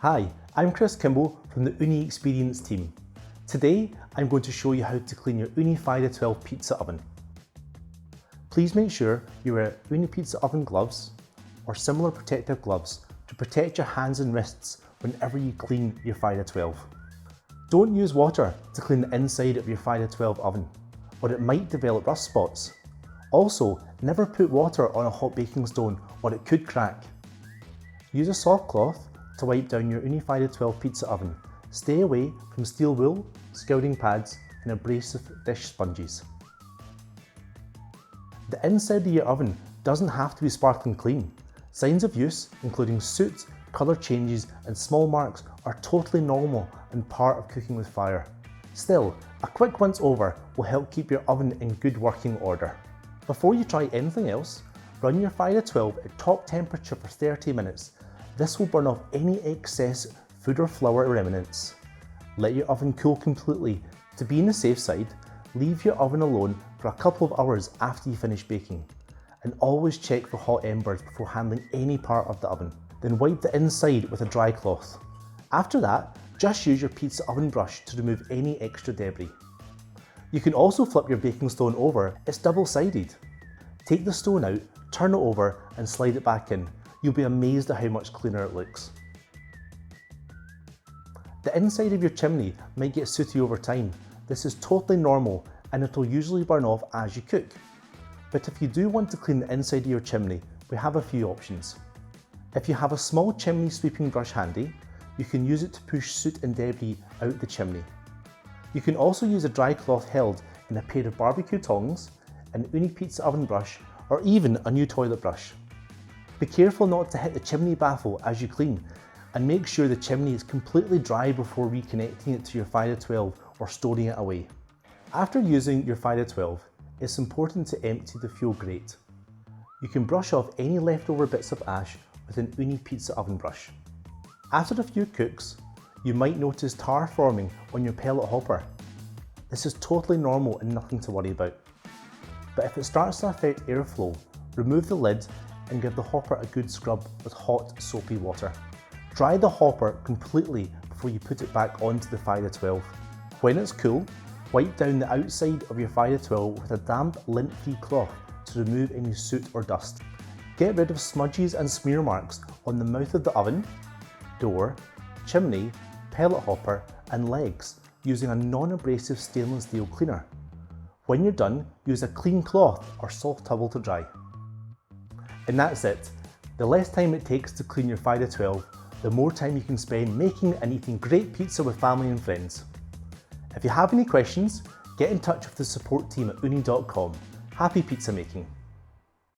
Hi, I'm Chris Kimball from the Ooni Experience team. Today, I'm going to show you how to clean your Ooni Fyra 12 pizza oven. Please make sure you wear Ooni Pizza Oven gloves or similar protective gloves to protect your hands and wrists whenever you clean your Fyra 12. Don't use water to clean the inside of your Fyra 12 oven, or it might develop rust spots. Also, never put water on a hot baking stone or it could crack. Use a soft cloth to wipe down your Ooni Fyra 12 pizza oven. Stay away from steel wool, scouring pads and abrasive dish sponges. The inside of your oven doesn't have to be sparkling clean. Signs of use, including soot, colour changes and small marks, are totally normal and part of cooking with fire. Still, a quick once over will help keep your oven in good working order. Before you try anything else, run your Fyra 12 at top temperature for 30 minutes. This will burn off any excess food or flour remnants. Let your oven cool completely. To be on the safe side, leave your oven alone for a couple of hours after you finish baking. And always check for hot embers before handling any part of the oven. Then wipe the inside with a dry cloth. After that, just use your pizza oven brush to remove any extra debris. You can also flip your baking stone over. It's double-sided. Take the stone out, turn it over and slide it back in. You'll be amazed at how much cleaner it looks. The inside of your chimney might get sooty over time. This is totally normal and it'll usually burn off as you cook. But if you do want to clean the inside of your chimney, we have a few options. If you have a small chimney sweeping brush handy, you can use it to push soot and debris out the chimney. You can also use a dry cloth held in a pair of barbecue tongs, an Ooni Pizza Oven brush, or even a new toilet brush. Be careful not to hit the chimney baffle as you clean, and make sure the chimney is completely dry before reconnecting it to your Fyra 12 or storing it away. After using your Fyra 12, it's important to empty the fuel grate. You can brush off any leftover bits of ash with an Ooni Pizza Oven brush. After a few cooks, you might notice tar forming on your pellet hopper. This is totally normal and nothing to worry about. But if it starts to affect airflow, remove the lid and give the hopper a good scrub with hot soapy water. Dry the hopper completely before you put it back onto the Fyra 12. When it's cool, wipe down the outside of your Fyra 12 with a damp, lint-free cloth to remove any soot or dust. Get rid of smudges and smear marks on the mouth of the oven, door, chimney, pellet hopper and legs using a non-abrasive stainless steel cleaner. When you're done, use a clean cloth or soft towel to dry. And that's it. The less time it takes to clean your Fyra 12, the more time you can spend making and eating great pizza with family and friends. If you have any questions, get in touch with the support team at ooni.com. Happy pizza making!